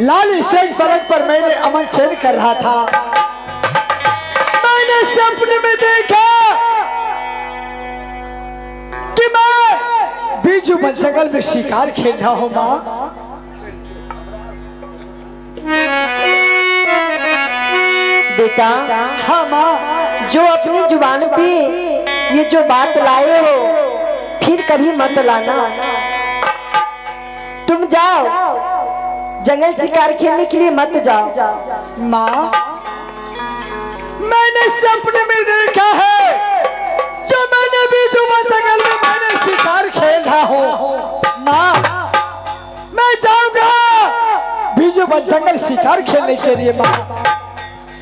लाली सेन पलंग पर मैंने अमन चैन कर रहा था। मैंने सपने में देखा कि मैं बीजू बन जंगल में शिकार खेल रहा हूँ। माँ बेटा, हाँ माँ, जो अपनी जुबान पे ये जो बात लाए हो फिर कभी मत लाना। तुम जाओ, जंगल शिकार खेलने के लिए मत जाओ। माँ मैंने सपने में देखा है जो मैंने बीजू बन जंगल में मैंने शिकार खेल रहा हूँ। माँ मैं जाऊंगा बीजू बन जंगल शिकार खेलने के लिए। माँ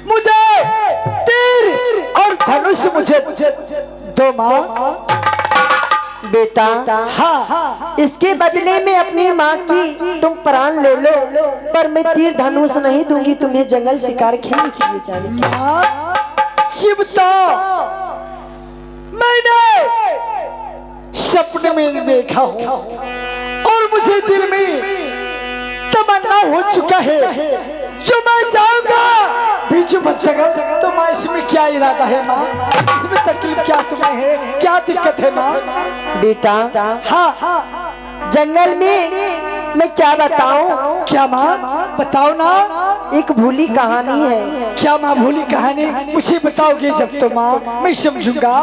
मुझे तीर और धनुष मुझे दो। माँ बेटा, हाँ इसके बदले में अपनी माँ की तुम प्राण ले लो, पर मैं तीर धनुष नहीं दूंगी तुम्हें जंगल शिकार खेलने के लिए जाने की। माँ ये बताओ, मैंने सपने में देखा हूँ और मुझे दिल में तमन्ना हो चुका है जो मैं जाऊंगा बीजू बन जंगल। तो माँ इसमें क्या इरादा है? माँ इसमें तकलीफ क्या तुम्हें है, क्या दिक्कत है? माँ बेटा, हाँ जंगल में मैं क्या बताऊं? क्या माँ बताओ ना। एक भूली कहानी है। क्या माँ भूली कहानी मुझे बताओगे जब तो माँ मैं समझूंगा।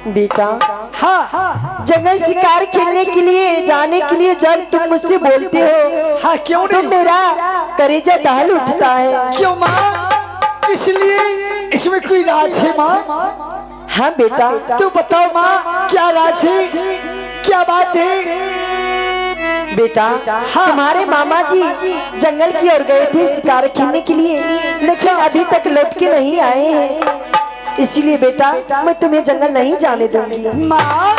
बेटा, हाँ जंगल शिकार खेलने के लिए जाने के लिए जब तुम मुझसे बोलते हो हाँ क्यों तो नहीं? मेरा कलेजा दहल उठता है। क्यों माँ, इसलिए इसमें कोई राज है? माँ हाँ बेटा, तू बताओ माँ क्या राज है, क्या बात है? बेटा, तुम्हारे मामा जी जंगल की ओर गए थे शिकार खेलने के लिए, लेकिन अभी तक लौट के नहीं आए हैं। इसीलिए बेटा मैं तुम्हें जंगल नहीं जाने दूंगी। माँ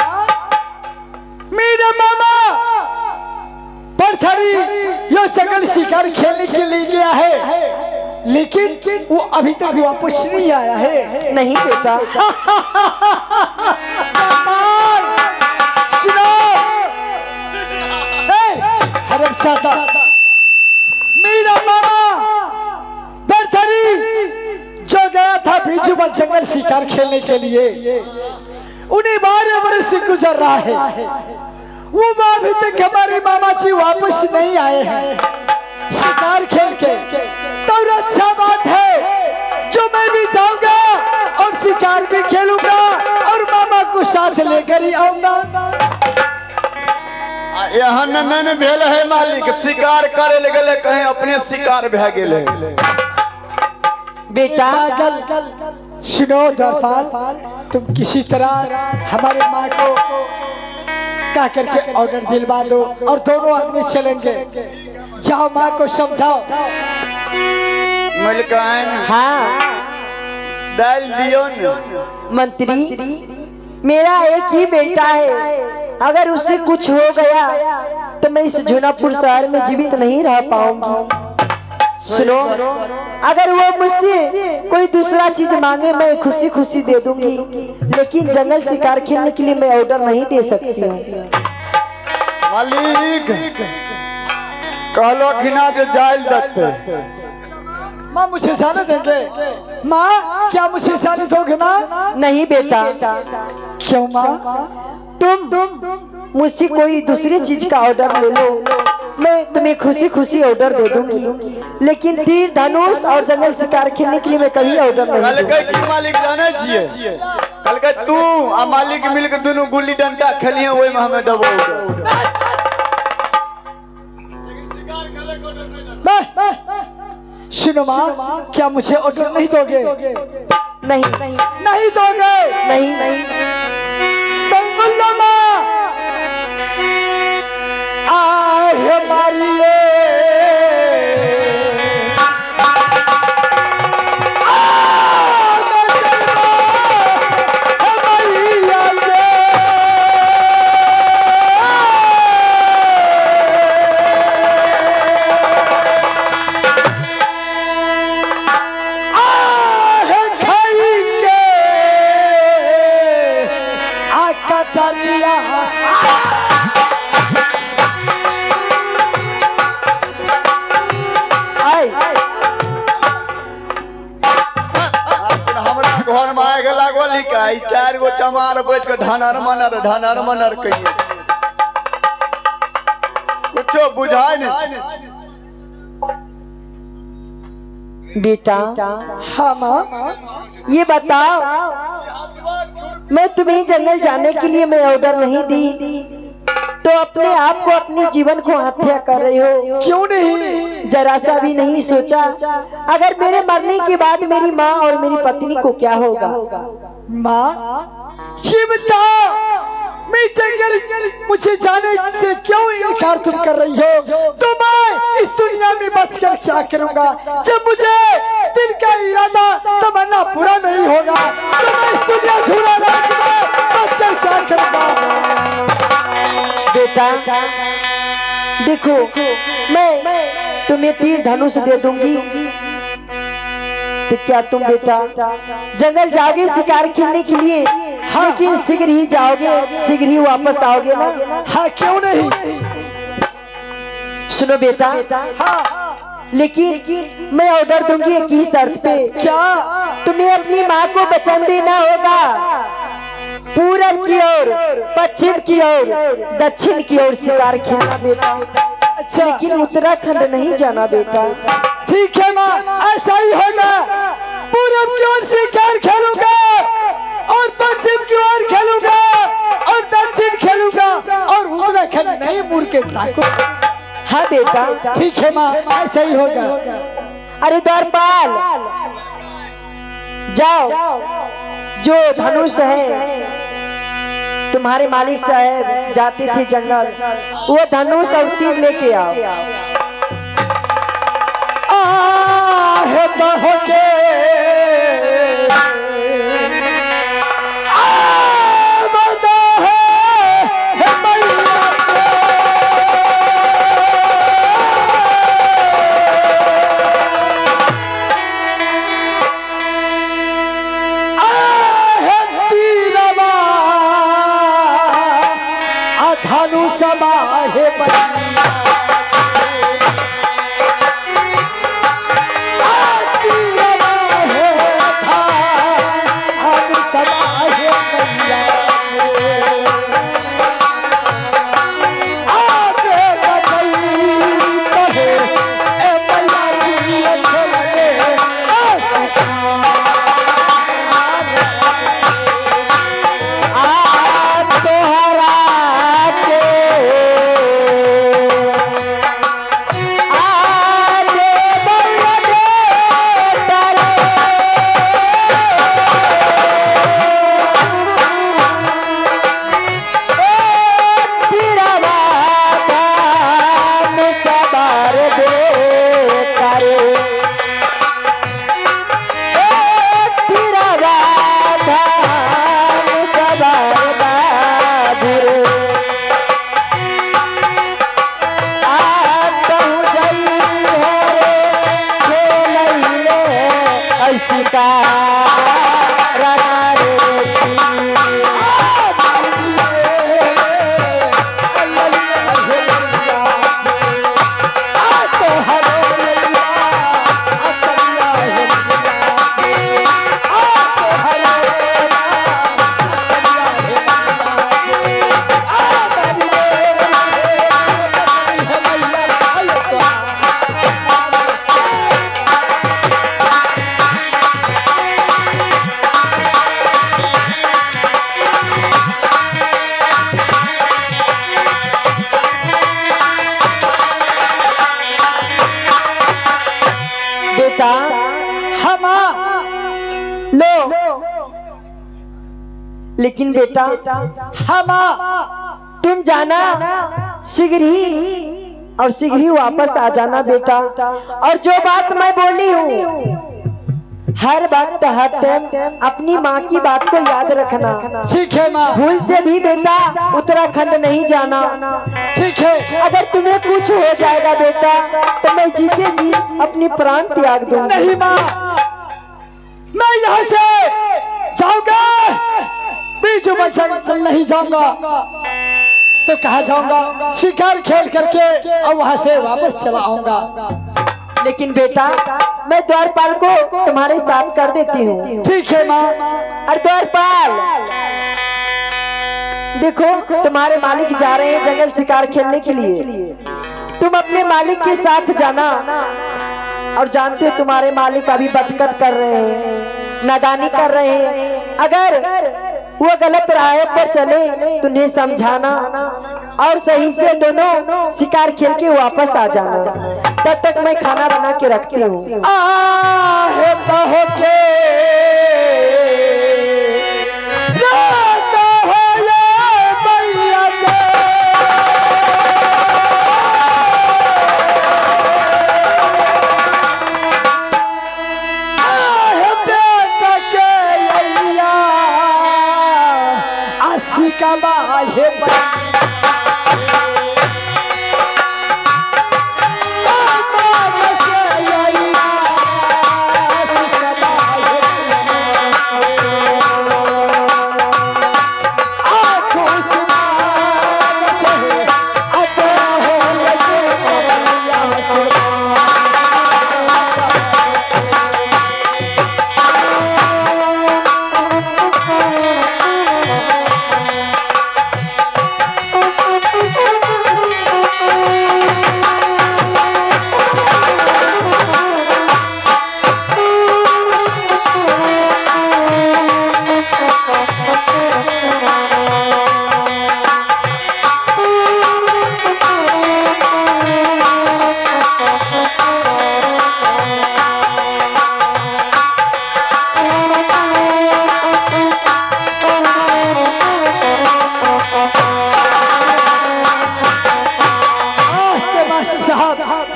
मेरा मामा पर्थरी यो जंगल शिकार खेलने के लिए गया है, लेकिन वो अभी तक वापस नहीं आया है। नहीं बेटा, सुनो हरमजादा, मेरा मामा पर्थरी जो गया था बीजू बन जंगल शिकार खेलने के लिए, उन्हें 12 वर्ष से गुजर रहा है। वो अभी तक हमारे मामा जी वापस नहीं आए हैं शिकार खेल के। तो अच्छा बात है जो मैं भी जाऊंगा और शिकार भी खेलूंगा और मामा को साथ लेकर ही आऊंगा। यहाँ न भेल है मालिक, शिकार करे लगे कहीं अपने शिकार भे गेले। बेटा सुनो द्वारपाल, तुम किसी तरह हमारे माँ को कह करके ऑर्डर दिलवा दो और दोनों आदमी चलेंगे। जाओ माँ को समझाओ। मलिकान हाँ डाल दियो न। मंत्री, मेरा एक ही बेटा है, अगर उसे कुछ हो गया तो मैं इस जूनापुर शहर में जीवित नहीं रह पाऊंगी। सुनो, अगर वो मुझसे कोई दूसरा चीज मांगे मैं खुशी खुशी दे दूंगी, लेकिन जंगल शिकार खेलने के लिए मैं ऑर्डर नहीं दे सकती हूँ। मालिक कहलो खिना दे जाइल दत्ते। माँ मुझे जाने देंगे? माँ क्या मुझे जाने दोगे ना? नहीं बेटा, क्यों माँ? तुम मुझसे कोई दूसरी चीज का ऑर्डर ले लो, मैं तुम्हें खुशी खुशी ऑर्डर दे दूंगी, लेकिन तीर धनुष और जंगल शिकार खेलने के लिए मैं कभी ऑर्डर नहीं कल दूंगी। के मालिक जाने छिए, कल के तू आ मालिक मिलकर दोनों गुल्ली डंडा खेलिए, ओए में हमें दबो। सुनो माँ, क्या मुझे ऑर्डर नहीं दोगे? नहीं नहीं दोगे? नहीं तो बोलो माँ, आहे मारिए कटरिया ई 4 गो चमार बैठ के ढानर मनर कहिए कुछो बुझाय नहीं। बेटा हाँ माँ। ये बताओ, मैं तुम्हें जंगल जाने के लिए मैं ऑर्डर नहीं दी तो अपने आप को अपने जीवन को हत्या कर रही हो? क्यों नहीं? जरा सा भी नहीं सोचा अगर मेरे मरने के बाद मेरी माँ और मेरी पत्नी को क्या होगा? माँ ये बता, मैं जंगल मुझे जाने से क्यों इनकार तुम कर रही हो? तो मैं इस दुनिया में बचकर क्या करूंगा? जब मुझे दिल का इरादा तमन्ना पूरा नहीं होगा तो मैं इस दुनिया झूठा राज में बचकर क्या करूंगा? बेटा देखो, मैं तुम्हें तीर धनुष दे दूंगी तो क्या तुम बेटा जंगल जाओगे शिकार खेलने के लिए? हाँ, लेकिन शीघ्र ही जाओगे, शीघ्र ही वापस आओगे ना? हाँ क्यों नहीं? सुनो बेटा, हाँ लेकिन मैं ऑर्डर दूंगी एक ही शर्त पे। क्या? तुम्हें अपनी माँ को वचन देना होगा पूरब की ओर, पश्चिम की ओर, दक्षिण की ओर शिकार खेलना बेटा। अच्छा, लेकिन उत्तराखंड नहीं जाना बेटा। ठीक है माँ, ऐसा ही होगा। पूरब की ओर शिकार खेलूंगा और पश्चिम की ओर खेलूंगा और दक्षिण खेलूंगा और उत्तराखंड नहीं मुड़ के ताकूं। हाँ बेटा ठीक है माँ, ऐसा ही होगा। अरे द्वारपाल जाओ, जो धनुष है तुम्हारे मालिक साहब जाते थे जंगल, वो धनुष और तीर लेके आओ। आहे बहोगे बदा है मैया धनु सभा है मैया लेकिन बेटा हम तुम जाना शीघ्र ही और शीघ्र ही वापस आ जाना बेटा। और जो बात मैं बोली हूँ हर वक्त हर टाइम अपनी माँ की बात को याद रखना। ठीक है माँ। भूल से भी बेटा उत्तराखंड नहीं जाना। ठीक है। अगर तुम्हें कुछ हो जाएगा बेटा तो मैं जीते जी अपनी प्राण त्याग दूंगा। नहीं माँ, मैं यहाँ से जाऊंगा बीच में नहीं जाऊंगा तो कहाँ जाऊंगा? शिकार खेल करके और वहाँ से वापस चला आऊंगा। लेकिन बेटा मैं द्वारपाल को तुम्हारे साथ कर देती हूँ। ठीक है माँ। अरे द्वारपाल, देखो तुम्हारे मालिक जा रहे हैं जंगल शिकार खेलने के लिए। तुम अपने मालिक के साथ जाना। और जानते हो तुम्हारे मालिक अभी बटकट कर रहे हैं, नादानी कर रहे हैं। अगर वो गलत राह पर चले तो उन्हें समझाना और सही से दोनों शिकार खेल के वापस आ जाना। तब तक मैं खाना बना के रखती हूँ।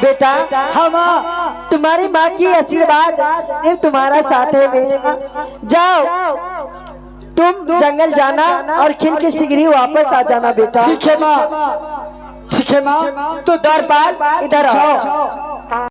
बेटा, तुम्हारी माँ की आशीर्वाद सिर्फ तुम्हारा साथ है बेटा। जाओ तुम जंगल जाना और खेल के शीघ्र ही वापस आ जाना बेटा। ठीक है माँ, ठीक है माँ। तो द्वारपाल इधर आओ।